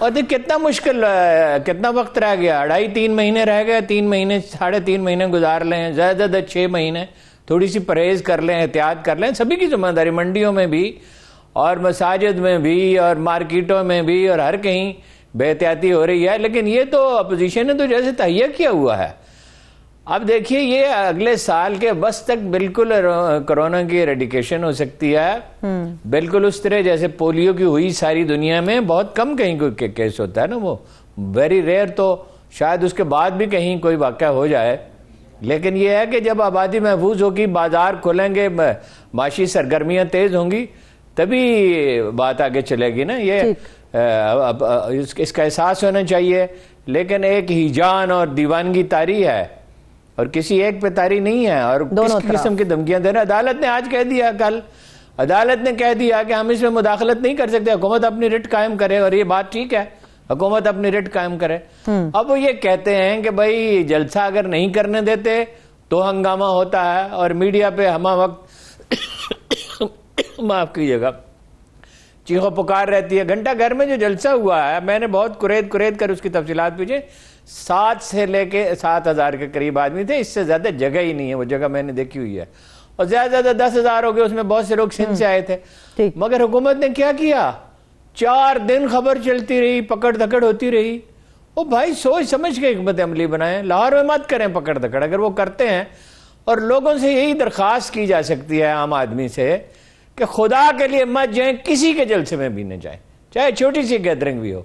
اور دیکھ کتنا مشکل، کتنا وقت رہ گیا، 2.5-3 مہینے رہ گئے، 3 مہینے 3.5 مہینے گزار لیں، زیادہ زیادہ 6 مہینے، تھوڑی سی پرہیز کر لیں، احتیاط کر لیں، سبھی کی ذمہ داری، منڈیوں میں بھی اور مساجد میں بھی اور مارکیٹوں میں بھی اور ہر کہیں بے احتیاطی ہو رہی ہے، لیکن یہ تو اپوزیشن نے تو جیسے تہیہ کیا ہوا ہے۔ اب دیکھیے یہ اگلے سال کے بس تک بالکل کرونا کی ایریڈیکیشن ہو سکتی ہے، بالکل اس طرح جیسے پولیو کی ہوئی ساری دنیا میں، بہت کم کہیں کوئی کیس ہوتا ہے نا، وہ ویری ریئر، تو شاید اس کے بعد بھی کہیں کوئی واقعہ ہو جائے، لیکن یہ ہے کہ جب آبادی محفوظ ہوگی، بازار کھلیں گے، معاشی سرگرمیاں تیز ہوں گی، تبھی بات آگے چلے گی نا۔ یہ اس کا احساس ہونا چاہیے، لیکن ایک ہیجان اور دیوانگی طاری ہے اور کسی ایک پہ طاری نہیں ہے، اور کس قسم کی دھمکیاں دے رہے ہیں۔ عدالت نے آج کہہ دیا، کل عدالت نے کہہ دیا کہ ہم اس میں مداخلت نہیں کر سکتے، حکومت اپنی رٹ قائم کرے، اور یہ بات ٹھیک ہے، حکومت اپنی رٹ قائم کرے۔ اب وہ یہ کہتے ہیں کہ بھائی جلسہ اگر نہیں کرنے دیتے تو ہنگامہ ہوتا ہے، اور میڈیا پہ ہمہ وقت معاف کیجیے گا چیخو پکار رہتی ہے۔ گھنٹہ گھر میں جو جلسہ ہوا ہے، میں نے بہت کریت کر اس کی تفصیلات پوچھے، 7 سے لے کے 7,000 کے قریب آدمی تھے، اس سے زیادہ جگہ ہی نہیں ہے، وہ جگہ میں نے دیکھی ہوئی ہے، اور زیادہ زیادہ 10,000 ہو گئے، اس میں بہت سے لوگ سندھ سے آئے تھے۔ مگر حکومت نے کیا کیا؟ 4 دن خبر چلتی رہی، پکڑ دھکڑ ہوتی رہی۔ وہ بھائی سوچ سمجھ کے حکمت عملی بنائیں، لاہور میں مت کریں پکڑ دھکڑ، اگر وہ کرتے ہیں، اور لوگوں سے یہی درخواست کی جا سکتی ہے عام آدمی سے کہ خدا کے لیے مت جائیں، کسی کے جلسے میں بھی نہ جائیں، چاہے چھوٹی سی گیدرنگ بھی ہو۔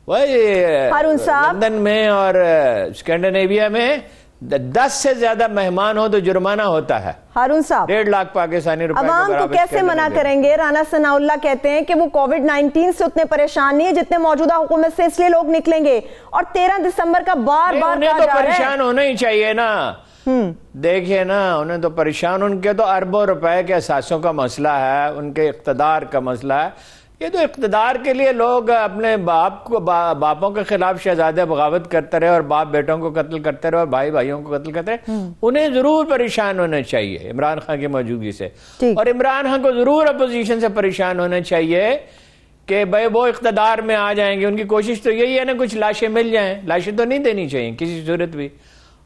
لندن میں اور اسکینڈینیویا میں 10 سے زیادہ مہمان ہو تو جرمانہ ہوتا ہے، ہارون صاحب 1.5 لاکھ پاکستانی روپے۔ عوام کو کیسے منع کریں گے؟ رانا ثناء اللہ کہتے ہیں کہ وہ کووڈ-19 سے اتنے پریشان نہیں ہے جتنے موجودہ حکومت سے، اس لیے لوگ نکلیں گے، اور 13 دسمبر کا بار بار انہیں تو پریشان ہونا ہی چاہیے نا۔ دیکھئے نا، انہیں تو پریشان، ان کے تو اربوں روپے کے اثاثوں کا مسئلہ ہے، ان کے اقتدار کا مسئلہ ہے۔ یہ تو اقتدار کے لیے لوگ اپنے باپوں کے خلاف شہزادے بغاوت کرتے رہے، اور باپ بیٹوں کو قتل کرتے رہے، اور بھائی بھائیوں کو قتل کرتے رہے، انہیں ضرور پریشان ہونا چاہیے عمران خان کی موجودگی سے، اور عمران خان کو ضرور اپوزیشن سے پریشان ہونا چاہیے کہ بھائی وہ اقتدار میں آ جائیں گے۔ ان کی کوشش تو یہی ہے نا کچھ لاشیں مل جائیں، لاشیں تو نہیں دینی چاہیے کسی صورت بھی،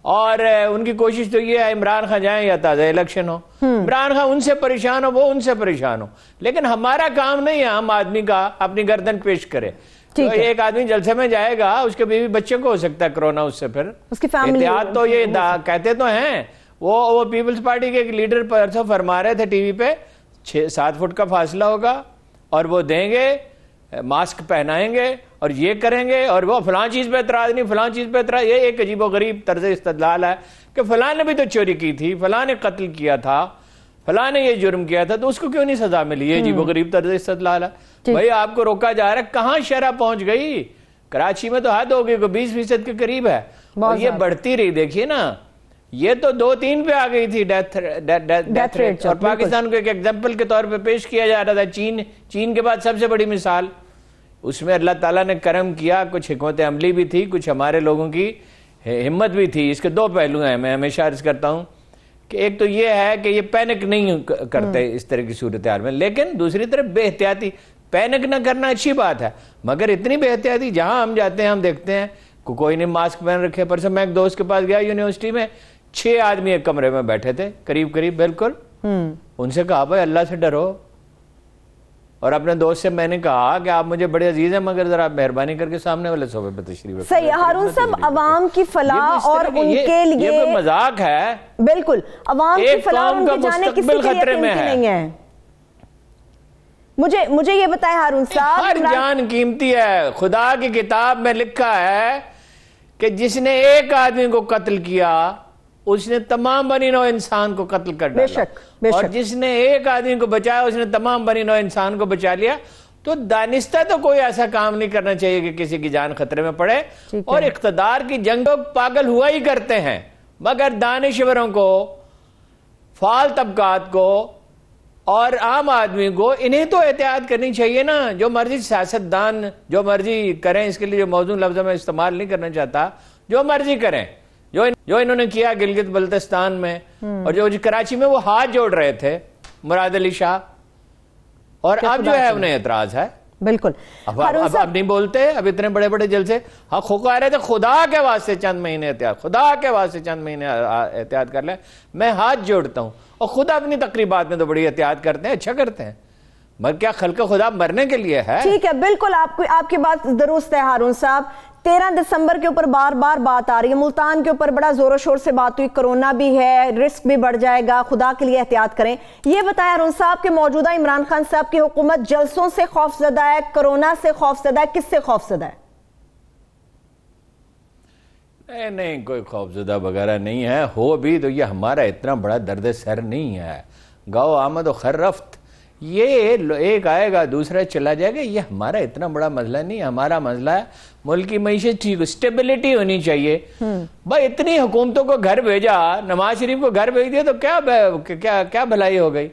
اور ان کی کوشش تو یہ ہے عمران خان جائیں یا تازہ الیکشن ہو، عمران خان ان سے پریشان ہو، وہ ان سے پریشان ہو، لیکن ہمارا کام نہیں ہے عام آدمی کا اپنی گردن پیش کرے۔ تو ایک آدمی جلسے میں جائے گا، اس کے بیوی بچے کو ہو سکتا ہے کرونا، اس سے پھر احتیاط تو یہ کہتے تو ہیں، وہ پیپلز پارٹی کے ایک لیڈر پرسوں فرما رہے تھے ٹی وی پہ 6-7 فٹ کا فاصلہ ہوگا، اور وہ دیں گے، ماسک پہنائیں گے، اور یہ کریں گے، اور وہ فلاں چیز پہ اعتراض نہیں، فلاں چیز پہ اعتراض۔ یہ ایک عجیب و غریب طرز استدلال ہے کہ فلاں نے بھی تو چوری کی تھی، فلاں نے قتل کیا تھا، فلاں نے یہ جرم کیا تھا، تو اس کو کیوں نہیں سزا ملی؟ یہ عجیب و غریب طرز استدلال ہے۔ بھائی آپ کو روکا جا رہا ہے، کہاں شرح پہنچ گئی؟ کراچی میں تو حد ہو گئی، 20% کے قریب ہے، اور یہ بڑھتی رہی۔ دیکھیے نا، یہ تو 2-3 پہ آ گئی تھی ڈیتھ ریٹ، اور پاکستان کو ایک ایگزامپل کے طور پہ پیش کیا جا رہا تھا، چین کے بعد سب سے بڑی مثال۔ اس میں اللہ تعالیٰ نے کرم کیا، کچھ حکمت عملی بھی تھی، کچھ ہمارے لوگوں کی ہمت بھی تھی۔ اس کے 2 پہلو ہیں، میں ہمیشہ عرض کرتا ہوں کہ ایک تو یہ ہے کہ یہ پینک نہیں کرتے اس طرح کی صورتحال میں، لیکن دوسری طرف بے احتیاطی، پینک نہ کرنا اچھی بات ہے، مگر اتنی بے احتیاطی، جہاں ہم جاتے ہیں ہم دیکھتے ہیں کوئی نہیں ماسک پہن رکھے۔ پرسوں میں ایک دوست کے پاس گیا یونیورسٹی میں، 6 آدمی ایک کمرے میں بیٹھے تھے، قریب بالکل۔ ان سے کہا بھائی اللہ سے ڈرو، اور اپنے دوست سے میں نے کہا کہ آپ مجھے بڑے عزیز ہیں، مگر ذرا مہربانی کر کے سامنے والے صوبے پہ تشریف رکھیں۔ صحیح، ہارون صاحب عوام کی فلاح اور ان کے لیے یہ کوئی مذاق ہے؟ بالکل، عوام کی فلاح اور ان کی جانیں کسی کے لیے قیمتی نہیں ہے۔ مجھے یہ بتائیں ہارون صاحب، ہر جان قیمتی ہے۔ خدا کی کتاب میں لکھا ہے کہ جس نے ایک آدمی کو قتل کیا، اس نے تمام بنی نوع انسان کو قتل کر ڈالا، اور جس نے ایک آدمی کو بچایا اس نے تمام بنی نوع انسان کو بچا لیا۔ تو دانستہ تو کوئی ایسا کام نہیں کرنا چاہیے کہ کسی کی جان خطرے میں پڑے، اور اقتدار کی جنگ لوگ پاگل ہوا ہی کرتے ہیں، مگر دانشوروں کو، فعال طبقات کو اور عام آدمی کو انہیں تو احتیاط کرنی چاہیے نا۔ جو مرضی سیاستدان جو مرضی کریں، اس کے لیے جو موضوع لفظ میں استعمال نہیں کرنا چاہتا، جو مرضی کریں، جو انہوں نے کیا گلگت بلتستان میں، اور جو کراچی میں وہ ہاتھ جوڑ رہے تھے مراد علی شاہ، اور اب جو ہے انہیں اعتراض ہے۔ بالکل. اب نہیں بولتے, اب اتنے بڑے بڑے جلسے, ہاں کھوکھا رہے تھے, خدا کے واسطے چند مہینے احتیاط, خدا کے واسطے چند مہینے احتیاط کر لیں. میں ہاتھ جوڑتا ہوں, اور خود اپنی تقریبات میں تو بڑی احتیاط کرتے ہیں, اچھا کرتے ہیں, مگر کیا خلق خدا مرنے کے لیے ہے؟ ٹھیک ہے, بالکل آپ کی بات درست ہے ہارون صاحب. 13 دسمبر کے اوپر بار بار بات آ رہی ہے, ملتان کے اوپر بڑا زور و شور سے بات ہوئی, کرونا بھی ہے, رسک بھی بڑھ جائے گا, خدا کے لیے احتیاط کریں. یہ بتائیں ہارون صاحب کہ موجودہ عمران خان صاحب کی حکومت جلسوں سے خوف زدہ ہے, کرونا سے خوف زدہ ہے, کس سے خوف زدہ ہے؟ نہیں کوئی خوف زدہ وغیرہ نہیں ہے, ہو بھی تو یہ ہمارا اتنا بڑا درد سر نہیں ہے. گاؤ آمد و خیر رفت, یہ ایک آئے گا دوسرا چلا جائے گا, یہ ہمارا اتنا بڑا مسئلہ نہیں. ہمارا مسئلہ ہے ملک کی معیشت ٹھیک, اسٹیبلٹی ہونی چاہیے. بھائی اتنی حکومتوں کو گھر بھیجا, نواز شریف کو گھر بھیج دیا تو کیا بھلائی ہو گئی,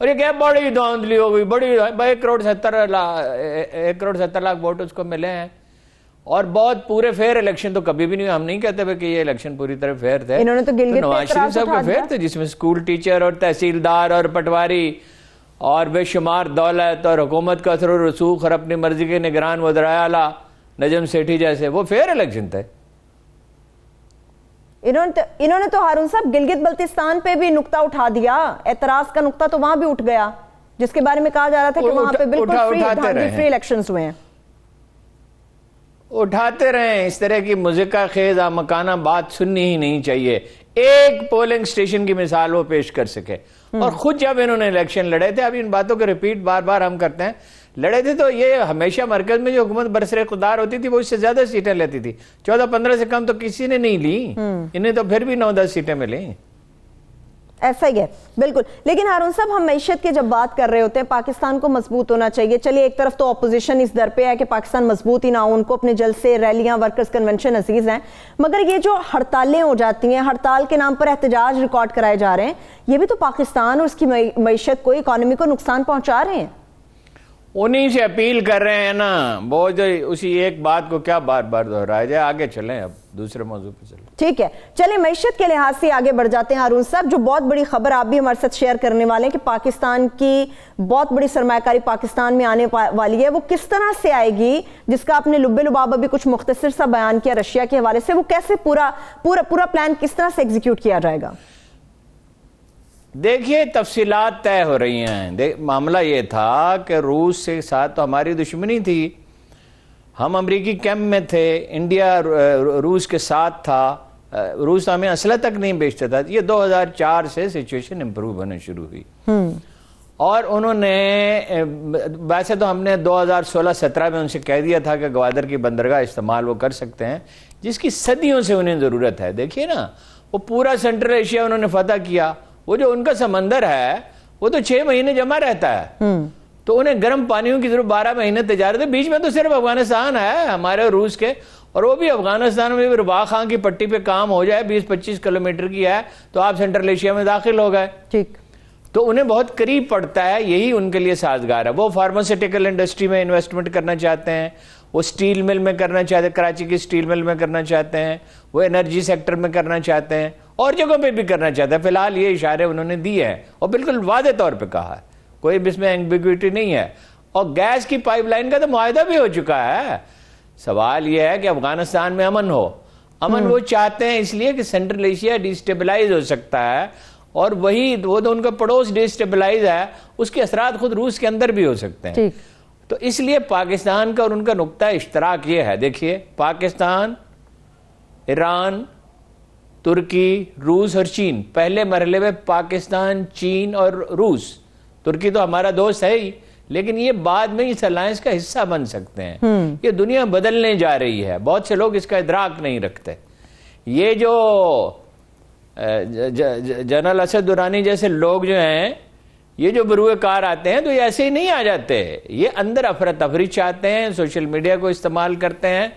اور یہ کیا بڑی دھاندلی ہو گئی, بڑی 1 کروڑ 70 لاکھ ووٹ اس کو ملے ہیں, اور بہت پورے فیئر الیکشن تو کبھی بھی نہیں. ہم نہیں کہتے کہ یہ الیکشن پوری طرح فیئر تھے, انہوں نے تو نواز شریف صاحب کا فیئر تھے, جس میں اسکول ٹیچر اور تحصیلدار اور پٹواری اور بے شمار دولت اور حکومت کا اثر و رسوخ اور اپنی مرضی کے نگران وزرائے اعلیٰ نجم سیٹھی جیسے, وہ فیئر الیکشن تھے. انہوں نے تو ہارون صاحب گلگت بلتستان پہ بھی نقطہ اٹھا دیا, اعتراض کا نقطہ تو وہاں بھی اٹھ گیا, جس کے بارے میں کہا جا رہا تھا کہ وہاں پہ بالکل فری الیکشنز ہوئے ہیں. اٹھاتے رہیں, اس طرح کی مذکر خیز آمکانہ بات سننی ہی نہیں چاہیے. ایک پولنگ سٹیشن کی مثال وہ پیش کر سکے, اور خود جب انہوں نے الیکشن لڑے تھے, ابھی ان باتوں کو ریپیٹ بار بار ہم کرتے ہیں, لڑے تھے تو یہ ہمیشہ مرکز میں جو حکومت برسر اقتدار ہوتی تھی وہ اس سے زیادہ سیٹیں لیتی تھی. 14-15 سے کم تو کسی نے نہیں لی, انہیں تو پھر بھی 9-10 سیٹیں ملیں. ایسا ہی ہے بالکل. لیکن ہارون صاحب, ہم معیشت کی جب بات کر رہے ہوتے ہیں, پاکستان کو مضبوط ہونا چاہیے. چلیے ایک طرف تو اپوزیشن اس در پہ ہے کہ پاکستان مضبوط ہی نہ ہو, ان کو اپنے جلسے, ریلیاں, ورکرز کنونشن عزیز ہیں, مگر یہ جو ہڑتالیں ہو جاتی ہیں, ہڑتال کے نام پر احتجاج ریکارڈ کرائے جا رہے ہیں, یہ بھی تو پاکستان اور اس کی معیشت کو, اکانومی کو نقصان پہنچا رہے ہیں. انہی سے اپیل کر رہے ہیں نا, وہ جو اسی ایک بات کو کیا بار بار دہرایا جائے. آگے چلیں, اب دوسرے موضوع پہ چلیں. ٹھیک ہے, چلیں معیشت کے لحاظ سے آگے بڑھ جاتے ہیں ہارون صاحب. جو بہت بڑی خبر آپ بھی ہمارے ساتھ شیئر کرنے والے ہیں کہ پاکستان کی بہت بڑی سرمایہ کاری پاکستان میں آنے والی ہے, وہ کس طرح سے آئے گی, جس کا آپ نے لب لباب ابھی کچھ مختصر سا بیان کیا رشیا کے حوالے سے, وہ کیسے پورا پلان کس طرح سے ایگزیکیوٹ کیا جائے گا؟ دیکھیے تفصیلات طے ہو رہی ہیں. معاملہ یہ تھا کہ روس سے ساتھ تو ہماری دشمنی تھی, ہم امریکی کیمپ میں تھے, انڈیا روس کے ساتھ تھا, روس ہمیں اسلحہ تک نہیں بیچتا تھا. یہ 2004 سے سچویشن امپروو ہونا شروع ہوئی, اور انہوں نے ویسے تو ہم نے 2016-17 میں ان سے کہہ دیا تھا کہ گوادر کی بندرگاہ استعمال وہ کر سکتے ہیں, جس کی صدیوں سے انہیں ضرورت ہے. دیکھیے نا, وہ پورا سینٹرل ایشیا انہوں نے فتح کیا, وہ جو ان کا سمندر ہے وہ تو 6 مہینے جمع رہتا ہے, تو انہیں گرم پانیوں کی ضرورت 12 مہینے تجارت ہے. بیچ میں تو صرف افغانستان ہے ہمارے اور روس کے, اور وہ بھی افغانستان میں بھی رباح خان کی پٹی پہ کام ہو جائے, 20-25 کلومیٹر کی ہے, تو آپ سینٹرل ایشیا میں داخل ہو گئے. ٹھیک, تو انہیں بہت قریب پڑتا ہے, یہی ان کے لیے سازگار ہے. وہ فارماسیوٹیکل انڈسٹری میں انویسٹمنٹ کرنا چاہتے ہیں, وہ سٹیل مل میں کرنا چاہتے ہیں, کراچی کی سٹیل مل میں کرنا چاہتے ہیں, وہ انرجی سیکٹر میں کرنا چاہتے ہیں, اور جگہوں پہ بھی کرنا چاہتے ہیں. فی الحال یہ اشارے انہوں نے دیے ہیں, اور بالکل واضح طور پہ کہا ہے, کوئی بھی اس میں ایمبیگوٹی نہیں ہے. اور گیس کی پائپ لائن کا تو معاہدہ بھی ہو چکا ہے. سوال یہ ہے کہ افغانستان میں امن ہو. امن وہ چاہتے ہیں اس لیے کہ سینٹرل ایشیا ڈیسٹیبلائز ہو سکتا ہے, اور وہی وہ تو ان کا پڑوس ڈیسٹیبلائز ہے, اس کے اثرات خود روس کے اندر بھی ہو سکتے ہیں. تو اس لیے پاکستان کا اور ان کا نقطہ اشتراک یہ ہے. دیکھیے, پاکستان, ایران, ترکی, روس اور چین, پہلے مرحلے میں پاکستان, چین اور روس, ترکی تو ہمارا دوست ہے ہی, لیکن یہ بعد میں اس الائنس کا حصہ بن سکتے ہیں. یہ دنیا بدلنے جا رہی ہے, بہت سے لوگ اس کا ادراک نہیں رکھتے. یہ جو جنرل اسد درانی جیسے لوگ جو ہیں, یہ جو بروئے کار آتے ہیں تو یہ ایسے ہی نہیں آ جاتے, یہ اندر افراتفری چاہتے ہیں, سوشل میڈیا کو استعمال کرتے ہیں,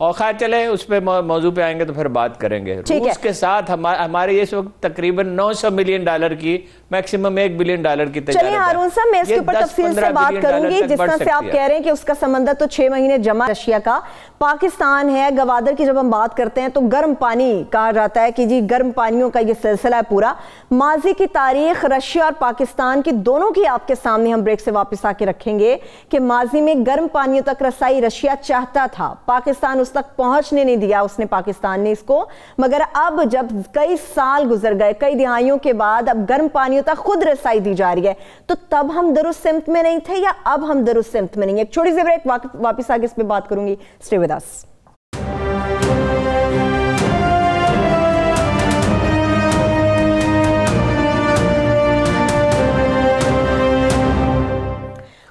اور خیر چلے اس پہ موضوع پہ آئیں گے تو پھر بات کریں گے. روس کے ساتھ ہمارے اس وقت تقریباً $900 ملین کی میکسیمم $1 بلین کی تجارت ہے. چلیے ہارون صاحب میں اس کے اوپر تفصیل سے بات کروں گی. جس طرح سے آپ کہہ رہے ہیں کہ اس کا سمندر تو 6 مہینے جمع رشیا کا. پاکستان ہے گوادر کی جب ہم بات کرتے ہیں تو گرم پانی کہا جاتا ہے کہ جی گرم پانیوں کا یہ سلسلہ ہے پورا. ماضی کی تاریخ رشیا اور پاکستان کی دونوں کی آپ کے سامنے ہم بریک سے واپس آ کے رکھیں گے کہ ماضی میں گرم پانیوں تک رسائی رشیا چاہتا تھا, پاکستان اس تک پہنچنے نہیں دیا اس نے, پاکستان نے اس کو. مگر اب جب کئی سال گزر گئے, کئی دہائیوں کے بعد اب گرم پانیوں تک خود رسائی دی جا رہی ہے, تو تب ہم درست سمت میں نہیں تھے یا اب ہم درست سمت میں نہیں ہیں؟ ایک چھوٹی سی بریک, واپس آگے اس پہ بات کروں گی. Stay with us.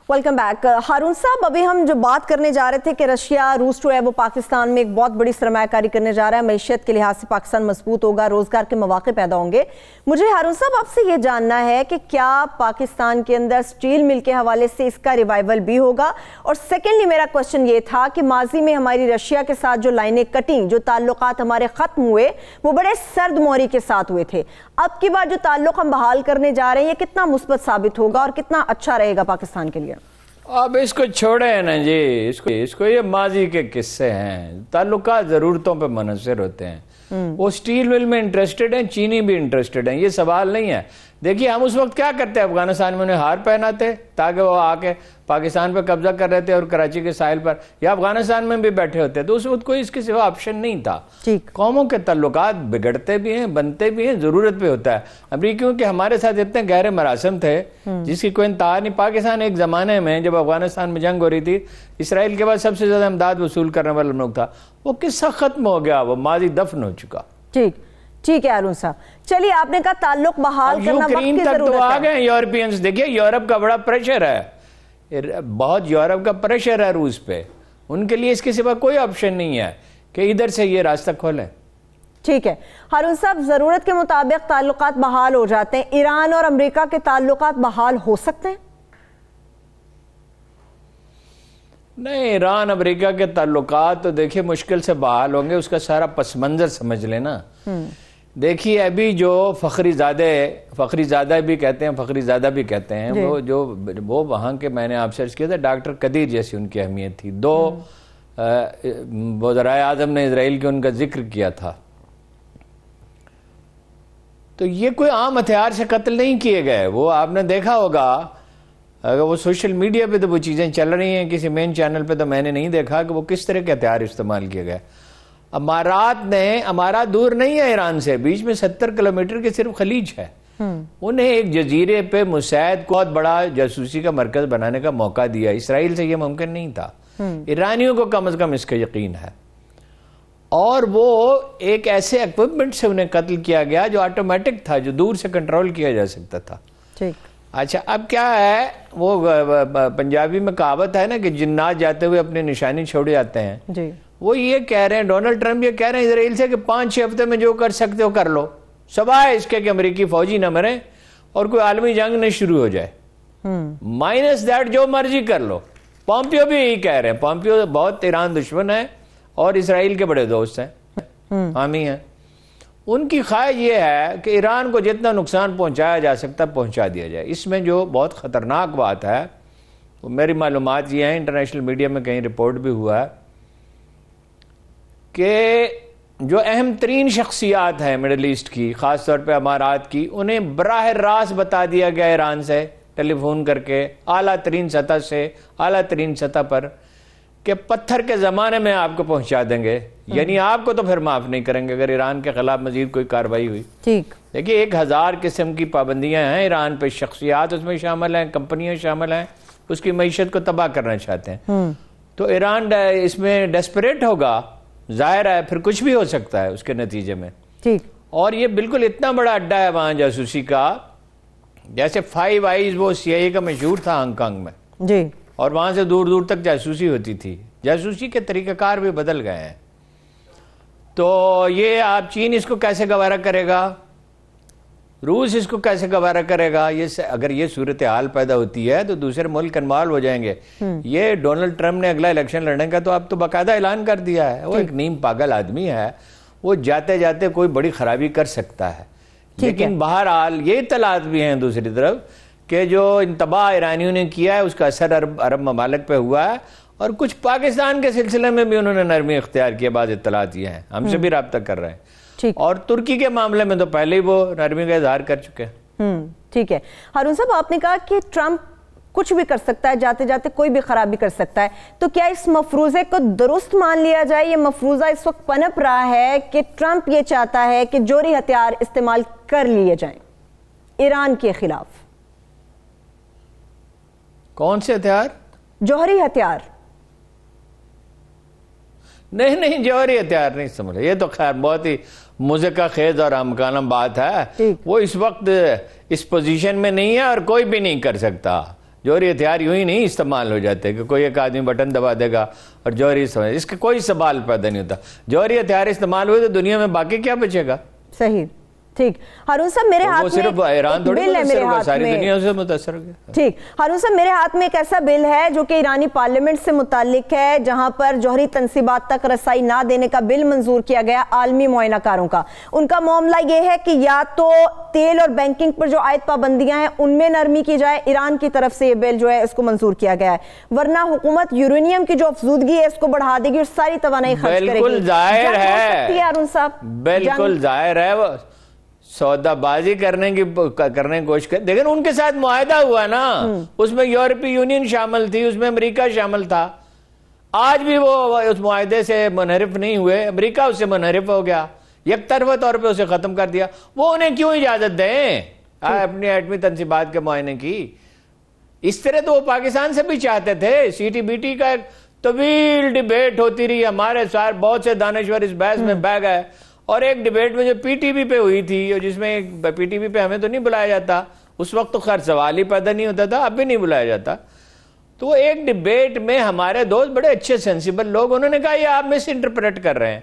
Welcome back. Haroon صاحب ابھی ہم جو بات کرنے جا رہے تھے کہ رشیا روس جو ہے وہ پاکستان میں ایک بہت بڑی سرمایہ کاری کرنے جا رہا ہے, معیشت کے لحاظ سے پاکستان مضبوط ہوگا, روزگار کے مواقع پیدا ہوں گے. مجھے ہارون صاحب آپ سے یہ جاننا ہے کہ کیا پاکستان کے اندر سٹیل مل کے حوالے سے اس کا ریوائیول بھی ہوگا؟ اور سیکنڈلی میرا کوشچن یہ تھا کہ ماضی میں ہماری رشیا کے ساتھ جو لائنیں کٹیں, جو تعلقات ہمارے ختم ہوئے, وہ بڑے سرد موری کے ساتھ ہوئے تھے. اب کی بار جو تعلق ہم بحال کرنے جا رہے ہیں یہ کتنا مثبت ثابت ہوگا اور کتنا اچھا رہے گا پاکستان کے لیے؟ اب اس کو چھوڑے نا جی, اس کو یہ ماضی کے قصے ہیں. تعلقات ضرورتوں پہ منحصر ہوتے ہیں. وہ سٹیل مل میں انٹرسٹڈ ہیں, چینی بھی انٹرسٹڈ ہیں, یہ سوال نہیں ہے. دیکھیے ہم اس وقت کیا کرتے ہیں, افغانستان میں انہیں ہار پہناتے تاکہ وہ آ کے پاکستان پہ قبضہ کر رہے تھے اور کراچی کے ساحل پر یا افغانستان میں بھی بیٹھے ہوتے, تو اس وقت کوئی اس کے سوا آپشن نہیں تھا. قوموں کے تعلقات بگڑتے بھی ہیں, بنتے بھی ہیں, ضرورت پہ ہوتا ہے. امریکیوں کے ہمارے ساتھ اتنے گہرے مراسم تھے جس کی کوئی انتہا نہیں. پاکستان ایک زمانے میں جب افغانستان میں جنگ ہو رہی تھی, اسرائیل کے بعد سب سے زیادہ امداد وصول کرنے والا ملک تھا. وہ قصہ ختم ہو گیا, وہ ماضی دفن ہو چکا. ٹھیک ہے ہارون صاحب, چلیے آپ نے کہا تعلق بحال کرنا وقت کی ضرورت ہے. تو آ گئے یورپینز. دیکھیے یورپ کا بڑا پریشر ہے, بہت یورپ کا پریشر ہے روس پہ. ان کے لیے اس کے سوا کوئی آپشن نہیں ہے کہ ادھر سے یہ راستہ کھولیں. ٹھیک ہے ہارون صاحب, ضرورت کے مطابق تعلقات بحال ہو جاتے ہیں. ایران اور امریکہ کے تعلقات بحال ہو سکتے ہیں؟ نہیں, ایران امریکہ کے تعلقات تو دیکھیے مشکل سے بحال ہوں گے. اس کا سارا پس منظر سمجھ لینا. دیکھیے ابھی جو فخری زادہ بھی کہتے ہیں, وہ وہاں کے, میں نے آپ سرچ کیا تھا, ڈاکٹر قدیر جیسی ان کی اہمیت تھی. 2 وزرائے اعظم نے اسرائیل کے ان کا ذکر کیا تھا. تو یہ کوئی عام ہتھیار سے قتل نہیں کیے گئے. وہ آپ نے دیکھا ہوگا, اگر وہ سوشل میڈیا پہ تو وہ چیزیں چل رہی ہیں, کسی مین چینل پہ تو میں نے نہیں دیکھا کہ وہ کس طرح کے ہتھیار استعمال کیے گئے. امارات دور نہیں ہے ایران سے, بیچ میں 70 کلومیٹر کے صرف خلیج ہے. انہیں ایک جزیرے پہ مساعد کو بہت بڑا جاسوسی کا مرکز بنانے کا موقع دیا. اسرائیل سے یہ ممکن نہیں تھا. ایرانیوں کو کم از کم اس کا یقین ہے. اور وہ ایک ایسے ایکوپمنٹ سے انہیں قتل کیا گیا جو آٹومیٹک تھا, جو دور سے کنٹرول کیا جا سکتا تھا. اچھا اب کیا ہے, وہ پنجابی میں کہاوت ہے نا کہ جنات جاتے ہوئے اپنی نشانی چھوڑے جاتے ہیں. وہ یہ کہہ رہے ہیں, ڈونلڈ ٹرمپ یہ کہہ رہے ہیں اسرائیل سے کہ 5-6 ہفتے میں جو کر سکتے ہو کر لو, سوائے اس کے کہ امریکی فوجی نہ مریں اور کوئی عالمی جنگ نہ شروع ہو جائے. مائنس دیٹ جو مرضی کر لو. پومپیو بھی یہی کہہ رہے ہیں. پومپیو بہت ایران دشمن ہے اور اسرائیل کے بڑے دوست ہیں, حامی ہیں. ان کی خواہش یہ ہے کہ ایران کو جتنا نقصان پہنچایا جا سکتا پہنچا دیا جائے. اس میں جو بہت خطرناک بات ہے, وہ میری معلومات یہ ہیں, انٹرنیشنل میڈیا میں کہیں رپورٹ بھی ہوا ہے کہ جو اہم ترین شخصیات ہیں مڈل ایسٹ کی, خاص طور پہ امارات کی, انہیں براہ راست بتا دیا گیا ایران سے ٹیلی فون کر کے, اعلیٰ ترین سطح پر, کہ پتھر کے زمانے میں آپ کو پہنچا دیں گے. یعنی آپ کو تو پھر معاف نہیں کریں گے اگر ایران کے خلاف مزید کوئی کارروائی ہوئی. دیکھیے 1000 قسم کی پابندیاں ہیں ایران پہ. شخصیات اس میں شامل ہیں, کمپنیاں شامل ہیں, اس کی معیشت کو تباہ کرنا چاہتے ہیں. تو ایران اس میں ڈیسپریٹ ہوگا, ظاہر ہے پھر کچھ بھی ہو سکتا ہے اس کے نتیجے میں. اور یہ بالکل اتنا بڑا اڈا ہے وہاں جاسوسی کا, جیسے 5 آئیز وہ CIA کا مشہور تھا ہانگ کانگ میں, اور وہاں سے دور دور تک جاسوسی ہوتی تھی. جاسوسی کے طریقہ کار بھی بدل گئے ہیں. تو یہ آپ چین اس کو کیسے گوارا کرے گا؟ روس اس کو کیسے گوارا کرے گا؟ اگر یہ صورتحال پیدا ہوتی ہے تو دوسرے ملک انوالو ہو جائیں گے. یہ ڈونلڈ ٹرمپ نے اگلا الیکشن لڑنے کا تو اب تو باقاعدہ اعلان کر دیا ہے. وہ ایک نیم پاگل آدمی ہے, وہ جاتے جاتے کوئی بڑی خرابی کر سکتا ہے. لیکن بہرحال یہ اطلاعات بھی ہیں دوسری طرف کہ جو انتباہ ایرانیوں نے کیا ہے اس کا اثر عرب ممالک پہ ہوا ہے, اور کچھ پاکستان کے سلسلے میں بھی انہوں نے نرمی اختیار کیا. بعض اطلاعات یہ ہیں, ہم سے بھی رابطہ کر رہے ہیں, اور ترکی کے معاملے میں تو پہلے ہی وہ نرمی کا اظہار کر چکے ہیں. ٹھیک ہے ہارون صاحب, آپ نے کہا کہ ٹرمپ کچھ بھی کر سکتا ہے, جاتے جاتے کوئی بھی خرابی کر سکتا ہے, تو کیا اس مفروضے کو درست مان لیا جائے؟ یہ مفروضہ اس وقت پنپ رہا ہے کہ ٹرمپ یہ چاہتا ہے کہ جوہری ہتھیار استعمال کر لیے جائیں ایران کے خلاف. کون سے ہتھیار؟ جوہری ہتھیار. نہیں, جوہری ہتھیار نہیں سمجھے. یہ تو خیر بہت ہی مذکر خیز اور امکانہ بات ہے. وہ اس وقت اس پوزیشن میں نہیں ہے اور کوئی بھی نہیں کر سکتا. جوہری ہتھیار یوں ہی نہیں استعمال ہو جاتے کہ کوئی ایک آدمی بٹن دبا دے گا اور جوہری اس کا کوئی سوال پیدا نہیں ہوتا. جوہری ہتھیار استعمال ہوئے تو دنیا میں باقی کیا بچے گا؟ صحیح. ٹھیک ہارون صاحب, میرے ہاتھ میں صرف ایران تھوڑی متاثر ہوگا, ساری دنیا سے متاثر ہو گیا. ٹھیک ہارون صاحب, میرے ہاتھ میں ایک ایسا بل ہے جو کہ ایرانی پارلیمنٹ سے متعلق ہے, جہاں پر جوہری تنصیبات تک رسائی نہ دینے کا بل منظور کیا گیا عالمی معائنہ کاروں کا. ان کا معاملہ یہ ہے کہ یا تو تیل اور بینکنگ پر جو عائد پابندیاں ہیں ان میں نرمی کی جائے. ایران کی طرف سے یہ بل جو ہے اس کو منظور کیا گیا ہے, ورنہ حکومت یورینیم کی جو افزودگی ہے اس کو بڑھا دے گی اور ساری توانائی خرچ کرے گی. بالکل ظاہر ہے ہارون صاحب, بالکل ظاہر ہے. وہ سودا بازی کرنے کی کوشش کر, لیکن ان کے ساتھ معاہدہ ہوا نا, اس میں یورپی یونین شامل تھی, اس میں امریکہ شامل تھا. آج بھی وہ اس معاہدے سے منحرف نہیں ہوئے, امریکہ اس سے منحرف ہو گیا, یک طرفہ طور پہ اسے ختم کر دیا. وہ انہیں کیوں اجازت دیں اپنی ایٹمی تنصیبات کے معائنے کی؟ اس طرح تو وہ پاکستان سے بھی چاہتے تھے. سی ٹی بی ٹی کا ایک طویل ڈیبیٹ ہوتی رہی, ہمارے سارے بہت سے دانشور اس بحث میں بہ گئے. اور ایک ڈیبیٹ میں جو پی ٹی وی پہ ہوئی تھی, جس میں پی ٹی وی پہ ہمیں تو نہیں بلایا جاتا, اس وقت تو خیر سوال ہی پیدا نہیں ہوتا تھا, اب بھی نہیں بلایا جاتا. تو وہ ایک ڈیبیٹ میں ہمارے دوست بڑے اچھے سینسیبل لوگ, انہوں نے کہا یہ آپ مس انٹرپریٹ کر رہے ہیں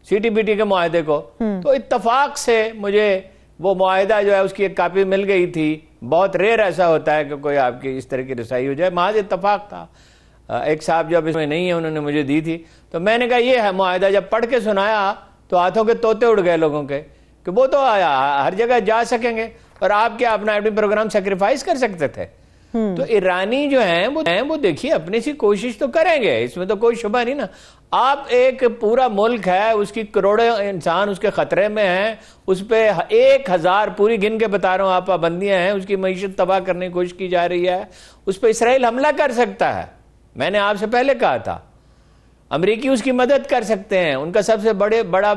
سی ٹی بی ٹی کے معاہدے کو. تو اتفاق سے مجھے وہ معاہدہ جو ہے اس کی ایک کاپی مل گئی تھی. بہت ریئر ایسا ہوتا ہے کہ کوئی آپ کی اس طرح کی رسائی ہو جائے, محض اتفاق تھا. ایک صاحب جو اب اس میں نہیں ہے انہوں نے مجھے دی تھی, تو میں نے کہا یہ ہے معاہدہ. جب پڑھ کے سنایا تو ہاتھوں کے طوطے اڑ گئے لوگوں کے, کہ وہ تو ہر جگہ جا سکیں گے اور آپ کیا اپنا ایٹمی پروگرام سیکریفائز کر سکتے تھے. تو ایرانی جو ہیں وہ دیکھیے اپنی سی کوشش تو کریں گے, اس میں تو کوئی شبہ نہیں نا. آپ ایک پورا ملک ہے, اس کی کروڑوں انسان اس کے خطرے میں ہیں, اس پہ 1000 پوری گن کے بتا رہا ہوں آپ پابندیاں ہیں, اس کی معیشت تباہ کرنے کی کوشش کی جا رہی ہے. اس پہ اسرائیل حملہ کر سکتا ہے. میں نے آپ سے پہلے کہا تھا امریکی اس کی مدد کر سکتے ہیں. ان کا سب سے بڑا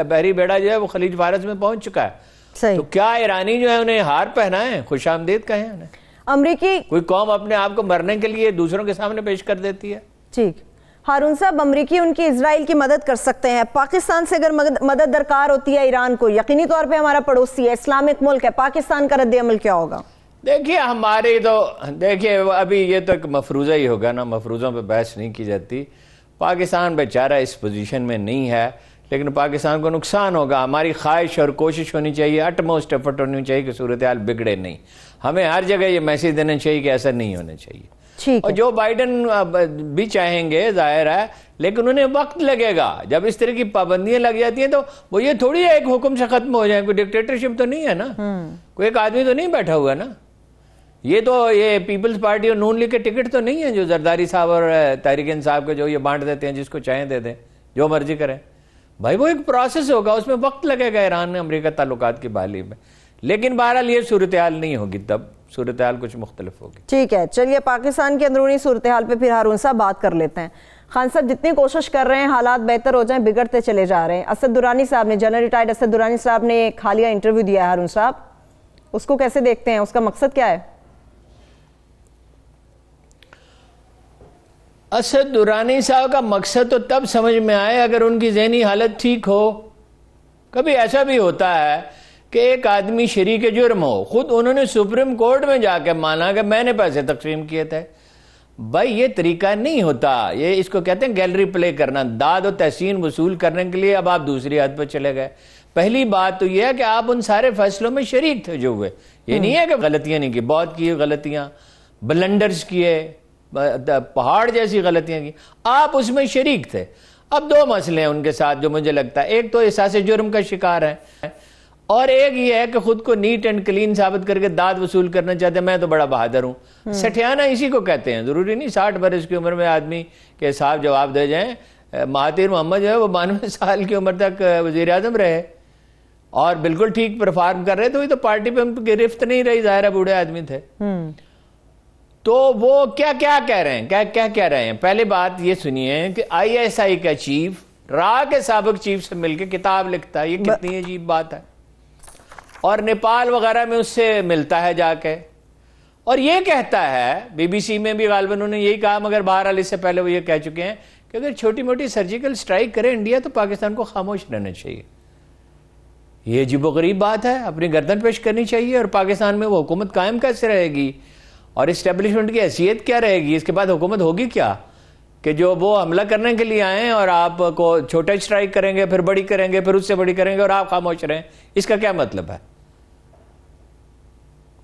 بحری بیڑا جو ہے وہ خلیج فارس میں پہنچ چکا ہے. تو کیا ایرانی جو ہے انہیں ہار پہنائیں, خوش آمدید کہیں انہیں؟ امریکی کوئی قوم اپنے آپ کو مرنے کے لیے دوسروں کے سامنے پیش کر دیتی ہے. ٹھیک ہارون صاحب, امریکی ان کی اسرائیل کی مدد کر سکتے ہیں. پاکستان سے اگر مدد درکار ہوتی ہے ایران کو, یقینی طور پہ ہمارا پڑوسی ہے, اسلامک ملک ہے, پاکستان کا رد عمل کیا ہوگا؟ دیکھیے ہماری تو دیکھیے ابھی یہ تو ایک مفروضہ ہی ہوگا نا, مفروضوں پہ بحث نہیں کی جاتی. پاکستان بیچارہ اس پوزیشن میں نہیں ہے, لیکن پاکستان کو نقصان ہوگا. ہماری خواہش اور کوشش ہونی چاہیے, اٹموسٹ ایفرٹ ہونی چاہیے کہ صورتحال بگڑے نہیں. ہمیں ہر جگہ یہ میسیج دینا چاہیے کہ ایسا نہیں ہونا چاہیے. اور جو بائیڈن بھی چاہیں گے ظاہر ہے, لیکن انہیں وقت لگے گا. جب اس طرح کی پابندیاں لگ جاتی ہیں تو وہ یہ تھوڑی ہے ایک حکم سے ختم ہو جائیں. کوئی ڈکٹیٹرشپ تو نہیں ہے نا, کوئی ایک آدمی تو نہیں بیٹھا ہوا نا. یہ تو یہ پیپلز پارٹی اور نون لیگ کے ٹکٹ تو نہیں ہے جو زرداری صاحب اور تحریک انصاف کے جو یہ بانٹ دیتے ہیں, جس کو چاہیں دے دیں, جو مرضی کریں. بھائی وہ ایک پروسیس ہوگا, اس میں وقت لگے گا ایران امریکہ تعلقات کی بحالی میں. لیکن بہرحال یہ صورتحال نہیں ہوگی, تب صورتحال کچھ مختلف ہوگی. ٹھیک ہے, چلیے پاکستان کے اندرونی صورتحال پہ پھر ہارون صاحب بات کر لیتے ہیں. خان صاحب جتنی کوشش کر رہے ہیں حالات بہتر ہو جائیں, بگڑتے چلے جا رہے ہیں. اسد درانی صاحب نے, جنرل ریٹائرڈ اسد درانی صاحب نے ایک حالیہ انٹرویو دیا ہے. ہارون صاحب اس کو کیسے دیکھتے ہیں, اس کا مقصد کیا ہے؟ اسد درانی صاحب کا مقصد تو تب سمجھ میں آئے اگر ان کی ذہنی حالت ٹھیک ہو. کبھی ایسا بھی ہوتا ہے کہ ایک آدمی شریک جرم ہو, خود انہوں نے سپریم کورٹ میں جا کے مانا کہ میں نے پیسے تقسیم کیے تھے. بھائی یہ طریقہ نہیں ہوتا, یہ اس کو کہتے ہیں گیلری پلے کرنا, داد و تحسین وصول کرنے کے لیے اب آپ دوسری حد پہ چلے گئے. پہلی بات تو یہ ہے کہ آپ ان سارے فیصلوں میں شریک تھے جو ہوئے. یہ نہیں ہے کہ غلطیاں نہیں کی, بہت کی غلطیاں, بلنڈرز کیے, پہاڑ جیسی غلطیاں کی, آپ اس میں شریک تھے. اب دو مسئلے ہیں ان کے ساتھ جو مجھے لگتا ہے, ایک تو احساس جرم کا شکار ہے, اور ایک یہ ہے کہ خود کو نیٹ اینڈ کلین ثابت کر کے داد وصول کرنا چاہتے ہیں, میں تو بڑا بہادر ہوں. سٹھیانا اسی کو کہتے ہیں. ضروری نہیں 60 برس کی عمر میں آدمی کے صاحب جواب دے جائیں. مہاتیر محمد جو ہے وہ 92 سال کی عمر تک وزیر اعظم رہے اور بالکل ٹھیک پرفارم کر رہے, تو یہ تو پارٹی پہ گرفت نہیں رہی, ظاہر بوڑھے آدمی تھے. تو وہ کیا کہہ رہے ہیں, کیا کہہ رہے ہیں. پہلے بات یہ سنیے کہ ISI کا چیف را کے سابق چیف سے مل کے کتاب لکھتا ہے, یہ کتنی عجیب بات ہے. اور نیپال وغیرہ میں اس سے ملتا ہے جا کے, اور یہ کہتا ہے, BBC میں بھی غالباً انہوں نے یہی کہا, مگر بہرحال اس سے پہلے وہ یہ کہہ چکے ہیں کہ اگر چھوٹی موٹی سرجیکل سٹرائک کرے انڈیا تو پاکستان کو خاموش رہنا چاہیے. یہ عجیب و غریب بات ہے, اپنی گردن پیش کرنی چاہیے. اور پاکستان میں وہ حکومت قائم کیسے رہے گی, اور اسٹیبلشمنٹ کی حیثیت کیا رہے گی, اس کے بعد حکومت ہوگی کیا, کہ جو وہ حملہ کرنے کے لیے آئیں اور آپ کو چھوٹا اسٹرائک کریں گے, پھر بڑی کریں گے, پھر اس سے بڑی کریں گے, اور آپ خاموش رہیں. اس کا کیا مطلب ہے؟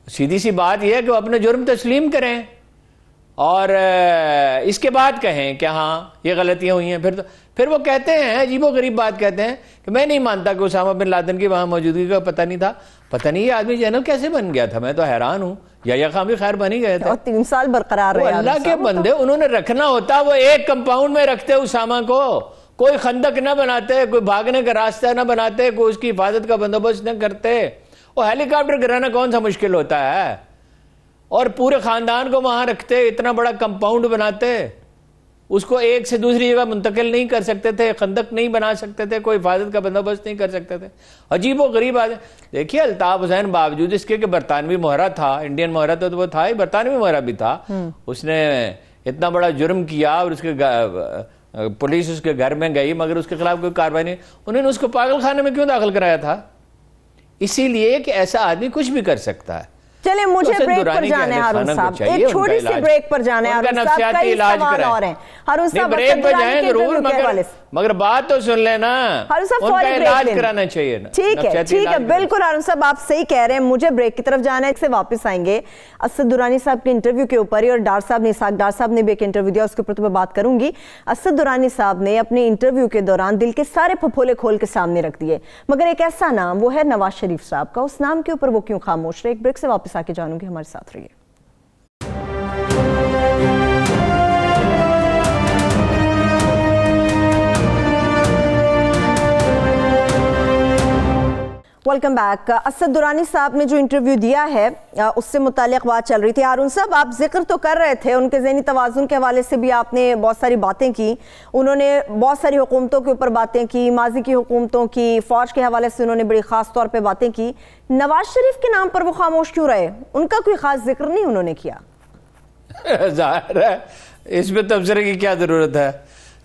سیدھی سی بات یہ ہے کہ وہ اپنے جرم تسلیم کریں اور اس کے بعد کہیں کہ ہاں یہ غلطیاں ہوئی ہیں. پھر وہ کہتے ہیں, عجیب و غریب بات کہتے ہیں کہ میں نہیں مانتا کہ اسامہ بن لادن کی وہاں موجودگی کا پتہ نہیں تھا. پتہ نہیں یہ آدمی جنرل کیسے بن گیا تھا, میں تو حیران ہوں. یا خان بھی خیر بن ہی گئے تھے, اور 3 سال برقرار رہے. اللہ کے بندے, انہوں نے رکھنا ہوتا وہ ایک کمپاؤنڈ میں رکھتے اسامہ کو, کوئی خندق نہ بناتے, کوئی بھاگنے کا راستہ نہ بناتے, کوئی اس کی حفاظت کا بندوبست نہ کرتے. وہ ہیلی کاپٹر گرانا کون سا مشکل ہوتا ہے, اور پورے خاندان کو وہاں رکھتے, اتنا بڑا کمپاؤنڈ بناتے, اس کو ایک سے دوسری جگہ منتقل نہیں کر سکتے تھے, خندق نہیں بنا سکتے تھے, کوئی حفاظت کا بندوبست نہیں کر سکتے تھے. عجیب و غریب بات ہے. دیکھیے الطاف حسین باوجود اس کے کہ برطانوی مہرہ تھا, انڈین مہرہ تو وہ تھا ہی, برطانوی مہرہ بھی تھا, اس نے اتنا بڑا جرم کیا اور اس کے پولیس اس کے گھر میں گئی مگر اس کے خلاف کوئی کارروائی نہیں. انہوں نے اس کو پاگل خانے میں کیوں داخل کرایا تھا؟ اسی لیے کہ ایسا آدمی کچھ بھی کر سکتا ہے. چلیں مجھے بریک پر جانے ہیں ہارون صاحب, ایک چھوٹی سی بریک پر جانے ہیں ہارون صاحب, کئی سوال اور ہیں. ہارون صاحب بریک پر جائیں ضرور, مگر بات تو سن لینا, ہارون صاحب ان کا علاج کرانا چاہیے نا. ٹھیک ہے بالکل ہارون صاحب آپ صحیح کہہ رہے ہیں. مجھے بریک کی طرف جانا ہے, سے واپس آئیں گے اسد درانی صاحب کے انٹرویو کے اوپر ہی, اور ڈار صاحب نے بھی ایک انٹرویو دیا, اس کے اوپر تو میں بات کروں گی. اسد درانی صاحب نے اپنے انٹرویو کے دوران دل کے سارے پھپھولے کھول کے سامنے رکھ دیے, مگر ایک ایسا نام وہ ہے نواز شریف صاحب کا, اس نام کے اوپر وہ کیوں خاموش رہے؟ ایک بریک سے واپس آ کے جانوں گی, ہمارے ساتھ رہیے. Welcome back. اسد درانی صاحب نے جو انٹرویو دیا ہے اس سے متعلق بات چل رہی تھی. ہارون صاحب آپ ذکر تو کر رہے تھے, ان کے ذہنی توازن کے حوالے سے بھی آپ نے بہت ساری باتیں کی, انہوں نے بہت ساری حکومتوں کے اوپر باتیں کی, ماضی کی حکومتوں کی, فوج کے حوالے سے انہوں نے بڑی خاص طور پہ باتیں کی. نواز شریف کے نام پر وہ خاموش کیوں رہے؟ ان کا کوئی خاص ذکر نہیں انہوں نے کیا. ظاہر ہے اس میں تبصرے کی کیا ضرورت ہے.